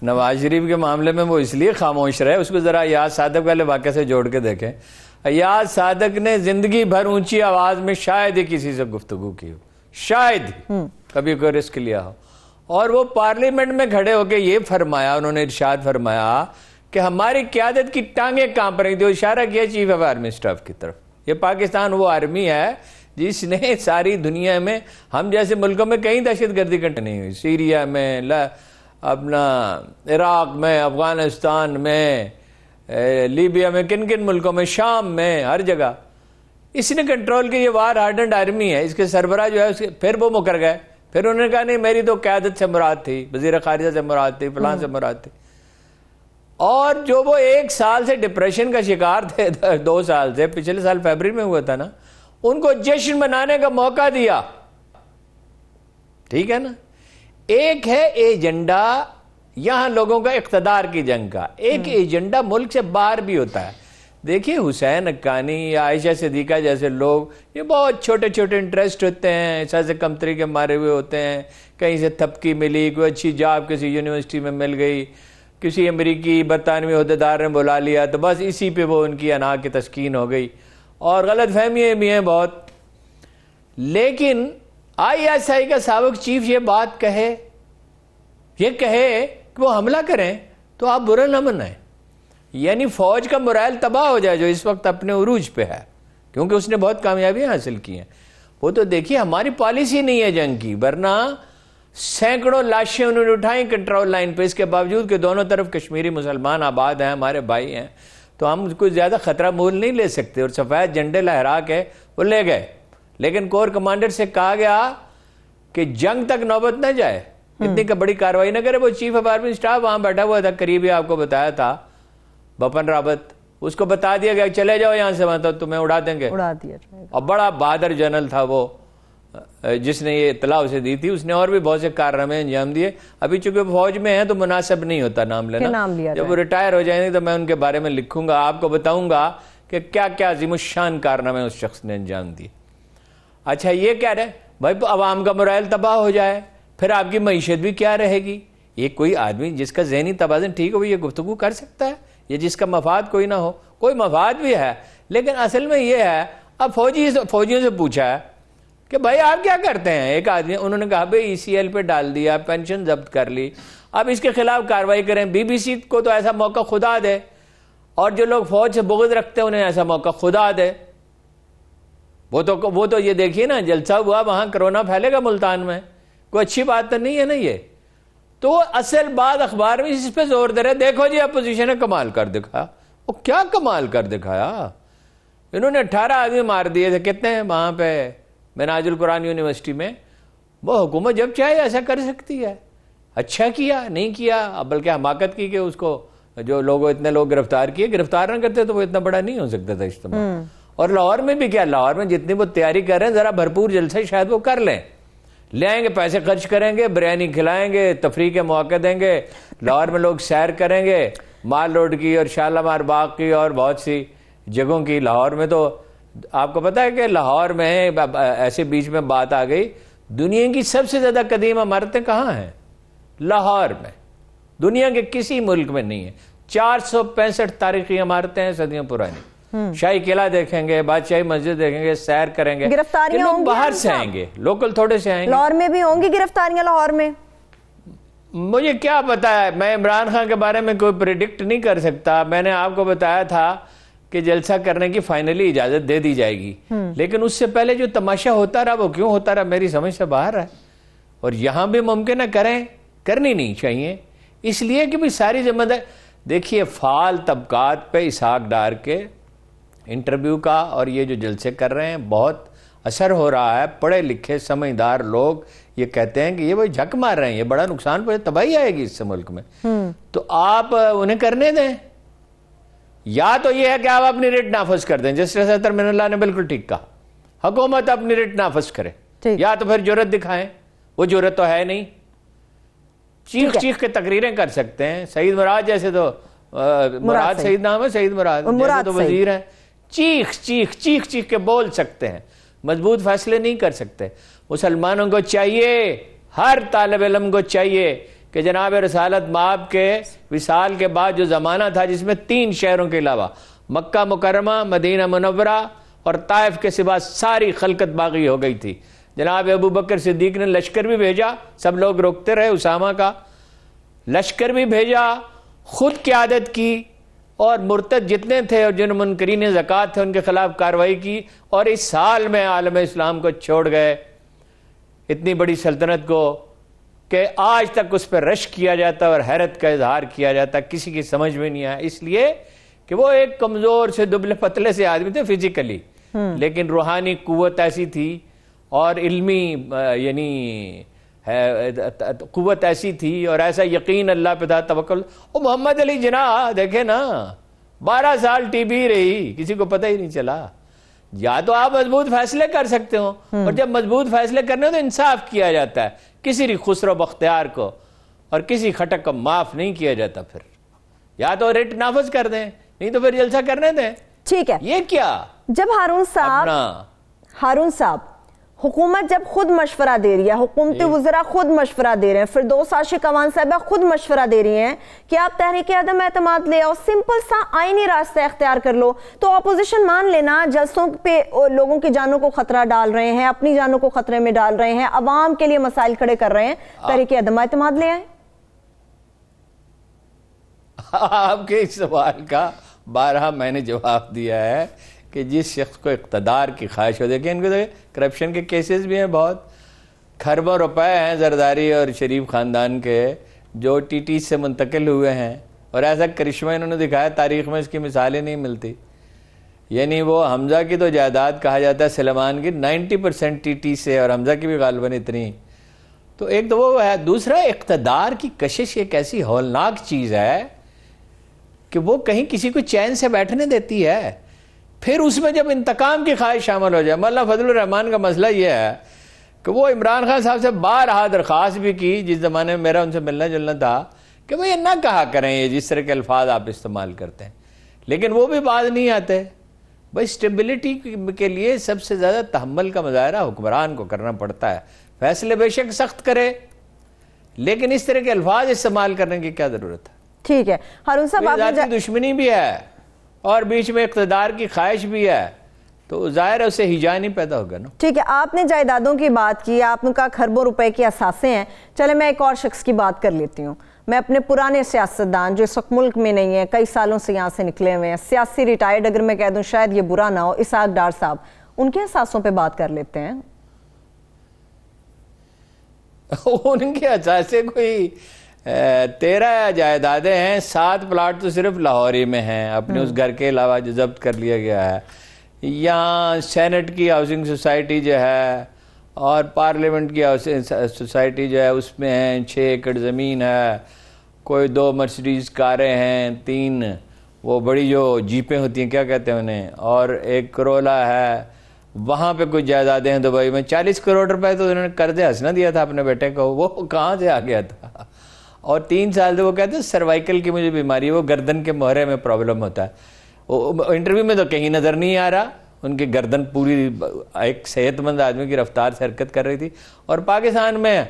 نواز شریف کے معاملے میں وہ اس لیے خاموش رہے, اس کو ذرا یاد صادق والے واقعے سے جوڑ کے دیکھیں. یاد صادق نے زندگی بھر اونچی آواز میں شاید ہی کسی سے گفتگو کی ہو, شاید ہی کبھی کوئی رسک لیا ہو, اور وہ پارلیمنٹ میں کھڑے ہو کے یہ فرمایا, انہوں نے ارشاد فرمایا کہ ہماری قیادت کی ٹانگیں کانپ رہی تھی. اشارہ کیا چیف آف آرمی اسٹاف کی طرف. یہ پاکستان وہ آرمی ہے جس نے ساری دنیا میں, ہم جیسے ملکوں میں کہیں دہشت گردی کنٹرول نہیں ہوئی, سیریا میں, اپنا عراق میں, افغانستان میں, لیبیا میں, کن کن ملکوں میں, شام میں, ہر جگہ اس نے کنٹرول کی. یہ وار ہارڈنڈ آرمی ہے. اس کے سربراہ جو ہے پھر وہ مکر گئے, پھر انہوں نے کہا نہیں میری تو قیادت سے مراد تھی, وزیر خارجہ سے مراد تھی, فلاں سے مراد تھی. اور جو وہ 1 سال سے ڈپریشن کا شکار تھے, 2 سال سے, پچھلے سال فیبرری میں ہوا تھا نا, ان کو جشن منانے کا موقع دیا. ٹھیک ہے نا. ایک ہے ایجنڈا یہاں لوگوں کا اقتدار کی جنگ کا, ایک ایجنڈا ملک سے باہر بھی ہوتا ہے. دیکھیے حسین حقانی یا عائشہ صدیقہ جیسے لوگ, یہ بہت چھوٹے چھوٹے انٹرسٹ ہوتے ہیں, احساس کمتری کے مارے ہوئے ہوتے ہیں, کہیں سے تھپکی ملی, کوئی اچھی جاب کسی یونیورسٹی میں مل گئی, کسی امریکی برطانوی عہدیدار نے بلا لیا, تو بس اسی پہ وہ ان کی انا کی تسکین ہو گئی, اور غلط فہمیاں بھی ہیں بہت. لیکن ISI کا سابق چیف یہ بات کہے کہ وہ حملہ کریں تو آپ برا نہ منائیں. یعنی فوج کا مرائل تباہ ہو جائے جو اس وقت اپنے عروج پہ ہے، کیونکہ اس نے بہت کامیابیاں حاصل کی ہیں. وہ تو دیکھیے ہماری پالیسی نہیں ہے جنگ کی، ورنہ سینکڑوں لاشیں انہوں نے اٹھائیں کنٹرول لائن پہ، اس کے باوجود کہ دونوں طرف کشمیری مسلمان آباد ہیں، ہمارے بھائی ہیں، تو ہم کوئی زیادہ خطرہ مول نہیں لے سکتے. اور سفید جھنڈے لہرا کے وہ لے گئے، لیکن کور کمانڈر سے کہا گیا کہ جنگ تک نوبت نہ جائے، اتنی بڑی کارروائی نہ کرے. وہ چیف آف آرمی اسٹاف وہاں بیٹھا ہوا تھا، قریبی آپ کو بتایا تھا بپن راوت، اس کو بتا دیا گیا چلے جاؤ یہاں سے، مطلب تمہیں اڑا دیں گے. اور بڑا بہادر جنرل تھا وہ جس نے یہ اطلاع اسے دی تھی. اس نے اور بھی بہت سے کارنامے انجام دیے. ابھی چونکہ فوج میں ہیں تو مناسب نہیں ہوتا نام لینا، جب وہ ریٹائر ہو جائیں گے تو میں ان کے بارے میں لکھوں گا، آپ کو بتاؤں گا کہ کیا کیا عظیم الشان کارنامے اس شخص نے انجام دیے. اچھا یہ کہہ رہے بھائی عوام کا مرائل تباہ ہو جائے پھر آپ کی معیشت بھی کیا رہے گی. یہ کوئی آدمی جس کا ذہنی توازن ٹھیک ہو یہ گفتگو کر سکتا ہے؟ یہ جس کا مفاد کوئی نہ ہو، کوئی مفاد بھی ہے، لیکن اصل میں یہ ہے. اب فوجیوں سے پوچھا ہے کہ بھائی آپ کیا کرتے ہیں؟ ایک آدمی انہوں نے کہا بھائی ECL پہ ڈال دیا، پینشن ضبط کر لی، اب اس کے خلاف کارروائی کریں. BBC کو تو ایسا موقع خدا دے، اور جو لوگ فوج سے بغض رکھتے ہیں انہیں ایسا موقع خدا دے. وہ تو یہ دیکھیے نا جلسہ ہوا وہاں، کرونا پھیلے گا ملتان میں، کوئی اچھی بات تو نہیں ہے نا یہ. تو اصل بات اخبار میں اس پہ زور دے رہے، دیکھو جی اپوزیشن نے کمال کر دکھایا. وہ کیا کمال کر دکھایا؟ انہوں نے 18 آدمی مار دیے تھے، کتنے ہیں وہاں پہ مناج القرآن یونیورسٹی میں. وہ حکومت جب چاہے ایسا کر سکتی ہے. اچھا کیا نہیں کیا، بلکہ حماقت کی کہ اس کو جو لوگوں اتنے لوگ گرفتار کیے، گرفتار نہ کرتے تو وہ اتنا بڑا نہیں ہو سکتا تھا اجتماع. اور لاہور میں بھی کیا، لاہور میں جتنی وہ تیاری کر رہے ہیں ذرا بھرپور جلسے شاید وہ کر لیں، لے آئیں گے، پیسے خرچ کریں گے، بریانی کھلائیں گے، تفریح کے موقع دیں گے، لاہور میں لوگ سیر کریں گے، مال روڈ کی اور شالامار باغ کی اور بہت سی جگہوں کی. لاہور میں تو آپ کو پتا ہے کہ لاہور میں ایسے بیچ میں بات آ گئی، دنیا کی سب سے زیادہ قدیم عمارتیں کہاں ہیں؟ لاہور میں. دنیا کے کسی ملک میں نہیں ہے. 465 تاریخی عمارتیں ہیں صدیوں پرانی. شاہی قلعہ دیکھیں گے، بادشاہی مسجد دیکھیں گے، سیر کریں گے. گرفتاریاں ہوں گی باہر سے آئیں گے، لوکل تھوڑے سے آئیں گے. لاہور میں بھی ہوں گی گرفتاریاں؟ لاہور میں مجھے کیا پتا ہے، میں عمران خان کے بارے میں کوئی پریڈکٹ نہیں کر سکتا. میں نے آپ کو بتایا تھا کہ جلسہ کرنے کی فائنلی اجازت دے دی جائے گی، لیکن اس سے پہلے جو تماشا ہوتا رہا وہ کیوں ہوتا رہا میری سمجھ سے باہر ہے. اور یہاں بھی ممکن ہے کریں، کرنی نہیں چاہیے، اس لیے کہ بھی ساری ذمہ داری. دیکھیے فعال طبقات پہ اسحاق ڈار کے انٹرویو کا اور یہ جو جلسے کر رہے ہیں بہت اثر ہو رہا ہے. پڑھے لکھے سمجھدار لوگ یہ کہتے ہیں کہ یہ وہی جھک مار رہے ہیں، یہ بڑا نقصان پہنچے، تباہی آئے گی اس سے ملک میں. تو آپ انہیں کرنے دیں، یا تو یہ ہے کہ آپ اپنی ریٹ نافذ کر دیں، جسٹس اطہر من اللہ نے بالکل ٹھیک کہا، حکومت اپنی ریٹ نافذ کرے، یا تو پھر جرت دکھائیں. وہ جرت تو ہے نہیں. چیخ چیخ کے تقریریں کر سکتے ہیں. سعید مراد جیسے تو مراد سعید نام ہے، سعید مراد جیسے تو وزیر ہیں، چیخ چیخ چیخ چیخ کے بول سکتے ہیں، مضبوط فیصلے نہیں کر سکتے. مسلمانوں کو چاہیے، ہر طالب علم کو چاہیے کہ جناب رسالت مآب کے وصال کے بعد جو زمانہ تھا جس میں 3 شہروں کے علاوہ مکہ مکرمہ، مدینہ منورہ اور طائف کے سوا ساری خلقت باغی ہو گئی تھی. جناب ابو بکر صدیق نے لشکر بھی بھیجا، سب لوگ روکتے رہے، اسامہ کا لشکر بھی بھیجا، خود قیادت کی، اور مرتد جتنے تھے اور جن منکرین زکوٰۃ تھے ان کے خلاف کارروائی کی. اور اس سال میں عالم اسلام کو چھوڑ گئے، اتنی بڑی سلطنت کو، کہ آج تک اس پہ رشک کیا جاتا اور حیرت کا اظہار کیا جاتا، کسی کی سمجھ میں نہیں آیا. اس لیے کہ وہ ایک کمزور سے دبلے پتلے سے آدمی تھے فزیکلی، لیکن روحانی قوت ایسی تھی اور علمی یعنی قوت ایسی تھی اور ایسا یقین اللہ پہ تھا، توکل. وہ محمد علی جناح دیکھیں نا، 12 سال ٹی بی رہی، کسی کو پتہ ہی نہیں چلا. یا تو آپ مضبوط فیصلے کر سکتے ہو، اور جب مضبوط فیصلے کرنے ہو تو انصاف کیا جاتا ہے، کسی خسرو بختیار کو اور کسی خٹک کو معاف نہیں کیا جاتا. پھر یا تو ریٹ نافذ کر دیں، نہیں تو پھر جلسہ کرنے دیں. ٹھیک ہے. یہ کیا جب ہارون صاحب حکومت جب خود مشورہ دے رہی ہے، حکومت وزراء خود مشورہ دے رہے ہیں، فردوس عاشق امان صاحبہ خود مشورہ دے رہی ہیں کہ آپ تحریک عدم اعتماد لے آؤ، سمپل سا آئینی راستہ اختیار کر لو، تو اپوزیشن مان لینا جلسوں پہ لوگوں کی جانوں کو خطرہ ڈال رہے ہیں، اپنی جانوں کو خطرے میں ڈال رہے ہیں، عوام کے لیے مسائل کھڑے کر رہے ہیں، تحریک عدم اعتماد لے آئیں. آپ کے اس سوال کا 12 میں نے جواب دیا ہے کہ جس شخص کو اقتدار کی خواہش ہو، دیکھیں ان کو کرپشن کے کیسز بھی ہیں بہت، کھربوں روپے ہیں زرداری اور شریف خاندان کے جو ٹی ٹی سے منتقل ہوئے ہیں، اور ایسا کرشمہ انہوں نے دکھایا، تاریخ میں اس کی مثالیں نہیں ملتی. یعنی وہ حمزہ کی تو جائیداد کہا جاتا ہے سلیمان کی 90% ٹی ٹی سے، اور حمزہ کی بھی غالباً اتنی. تو ایک تو وہ ہے. دوسرا، اقتدار کی کشش ایک ایسی ہولناک چیز ہے کہ وہ کہیں کسی کو چین سے بیٹھنے دیتی ہے. پھر اس میں جب انتقام کی خواہش شامل ہو جائے، مولانا فضل الرحمان کا مسئلہ یہ ہے کہ وہ عمران خان صاحب سے بارہا درخواست بھی کی جس زمانے میں میرا ان سے ملنا جلنا تھا کہ وہ یہ نہ کہا کریں یہ جس طرح کے الفاظ آپ استعمال کرتے ہیں، لیکن وہ بھی باز نہیں آتے. بھائی اسٹیبلٹی کے لیے سب سے زیادہ تحمل کا مظاہرہ حکمران کو کرنا پڑتا ہے. فیصلے بے شک سخت کرے، لیکن اس طرح کے الفاظ استعمال کرنے کی کیا ضرورت ہے؟ ٹھیک ہے ہارون صاحب، ذاتی دشمنی بھی ہے اور بیچ میں اقتدار کی خواہش بھی ہے، تو ظاہر ہے اسے ہجا نہیں پیدا ہوگا نا. ٹھیک ہے، آپ نے جائیدادوں کی بات کی، آپ نے کہا کھربوں روپے کے اثاثے ہیں. چلے میں ایک اور شخص کی بات کر لیتی ہوں. میں اپنے پرانے سیاستدان جو اس وقت ملک میں نہیں ہیں، کئی سالوں سے یہاں سے نکلے ہوئے ہیں، سیاسی ریٹائرڈ اگر میں کہہ دوں شاید یہ برا نہ ہو، اسحاق ڈار صاحب، ان کے اثاثوں پہ بات کر لیتے ہیں. ان کے اثاثے کوئی 13 جائیدادیں ہیں، 7 پلاٹ تو صرف لاہور ہی میں ہیں اپنے اس گھر کے علاوہ جو ضبط کر لیا گیا ہے. یہاں سینٹ کی ہاؤسنگ سوسائٹی جو ہے اور پارلیمنٹ کی ہاؤسنگ سوسائٹی جو ہے اس میں ہیں 6 ایکڑ زمین ہے، کوئی 2 مرسیڈیز کاریں ہیں، 3 وہ بڑی جو جیپیں ہوتی ہیں کیا کہتے ہیں انہیں، اور 1 کرولا ہے. وہاں پہ کچھ جائیدادیں ہیں دبئی میں. 40 کروڑ روپے تو انہوں نے قرض حسنہ دیا تھا اپنے بیٹے کو، وہ کہاں سے آ گیا تھا. اور 3 سال سے وہ کہتے ہیں سروائیکل کی مجھے بیماری ہے، وہ گردن کے مہرے میں پرابلم ہوتا ہے. انٹرویو میں تو کہیں نظر نہیں آ رہا، ان کی گردن پوری ایک صحت مند آدمی کی رفتار سے حرکت کر رہی تھی. اور پاکستان میں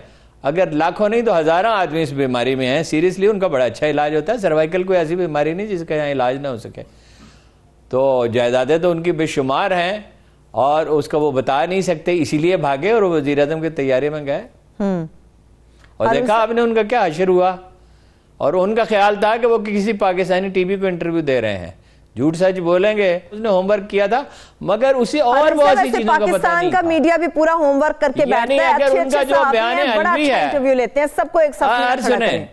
اگر لاکھوں نہیں تو ہزاروں آدمی اس بیماری میں ہیں، سیریسلی ان کا بڑا اچھا علاج ہوتا ہے. سروائیکل کوئی ایسی بیماری نہیں جس کا یہاں علاج نہ ہو سکے. تو جائیدادیں تو ان کی بے شمار ہیں اور اس کا وہ بتا نہیں سکتے، اسی لیے بھاگے اور وزیر اعظم کی تیاری میں گئے. اور دیکھا آپ نے ان کا کیا حشر ہوا. اور ان کا خیال تھا کہ وہ کسی پاکستانی ٹی وی کو انٹرویو دے رہے ہیں، جھوٹ سچ بولیں گے. اس نے ہوم ورک کیا تھا، مگر اسے اور بہت سی چیزوں کا پتہ نہیں تھا. پاکستان کا میڈیا بھی پورا ہوم ورک کر کے بیٹھتا ہے، اگر ان کا جو بیان حلفی ہے، انٹرویو لیتے ہیں، سب کو ایک صف میں کھڑا کریں.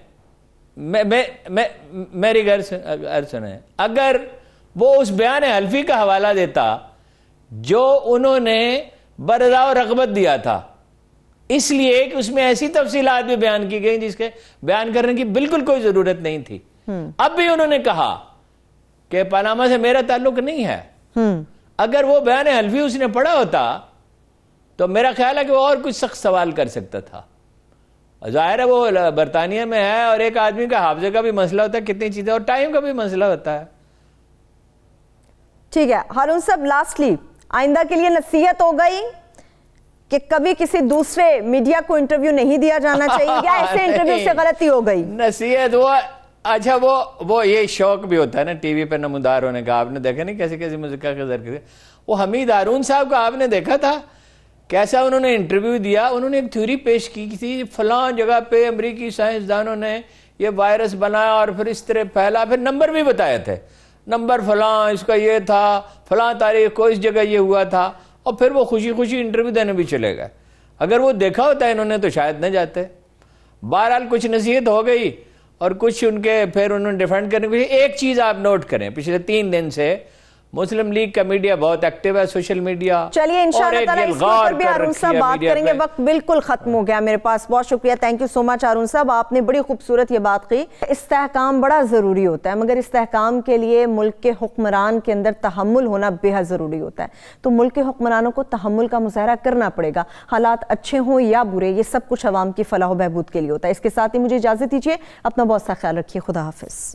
میری غرض سنیں، اگر وہ اس بیان حلفی کا حوالہ دیتا جو انہوں نے برضا و رغبت دیا تھا، اس لیے کہ اس میں ایسی تفصیلات بھی بیان کی گئی جس کے بیان کرنے کی بالکل کوئی ضرورت نہیں تھی. اب بھی انہوں نے کہا کہ پاناما سے میرا تعلق نہیں ہے. اگر وہ بیان حلفی اس نے پڑھا ہوتا تو میرا خیال ہے کہ وہ اور کچھ سخت سوال کر سکتا تھا. ظاہر ہے وہ برطانیہ میں ہے اور ایک آدمی کا حافظے کا بھی مسئلہ ہوتا ہے، کتنی چیزیں، اور ٹائم کا بھی مسئلہ ہوتا ہے. ٹھیک ہے ہارون صاحب، لاسٹلی آئندہ کے لیے نصیحت ہو گئی کہ کبھی کسی دوسرے میڈیا کو انٹرویو نہیں دیا جانا چاہیے، یا ایسے انٹرویو سے غلطی ہو گئی؟ نصیحت وہ اچھا وہ یہ شوق بھی ہوتا ہے نا ٹی وی پہ نمودار ہونے کا. آپ نے دیکھا نہیں کیسی کیسی موسیقی کے ذریعے. وہ حمید ہارون صاحب کا آپ نے دیکھا تھا کیسا انہوں نے انٹرویو دیا. انہوں نے ایک تھیوری پیش کی تھی، فلاں جگہ پہ امریکی سائنسدانوں نے یہ وائرس بنایا اور پھر اس طرح پھیلا، پھر نمبر بھی بتائے تھے، نمبر فلاں اس کا یہ تھا، فلاں تاریخ کو اس جگہ یہ ہوا تھا، اور پھر وہ خوشی خوشی انٹرویو دینے بھی چلے گئے. اگر وہ دیکھا ہوتا ہے انہوں نے تو شاید نہ جاتے. بہرحال کچھ نصیحت ہو گئی اور کچھ ان کے پھر انہوں نے ڈیفینڈ کرنے کے لیے. ایک چیز آپ نوٹ کریں، پچھلے 3 دن سے مسلم لیگ کا میڈیا بہت ایکٹیو ہے، سوشل میڈیا. چلیے انشاءاللہ تعالی اس پر بھی ہارون صاحب بات کریں گے. وقت بالکل ختم ہو گیا میرے پاس. بہت شکریہ، تھینک یو سو مچ ہارون صاحب، آپ نے بڑی خوبصورت یہ بات کی. استحکام بڑا ضروری ہوتا ہے، مگر استحکام کے لیے ملک کے حکمران کے اندر تحمل ہونا بے حد ضروری ہوتا ہے. تو ملک کے حکمرانوں کو تحمل کا مظاہرہ کرنا پڑے گا، حالات اچھے ہوں یا برے، یہ سب کچھ عوام کی فلاح و بہبود کے لیے ہوتا ہے. اس کے ساتھ ہی مجھے اجازت دیجیے، اپنا بہت سا خیال رکھیے. خدا حافظ.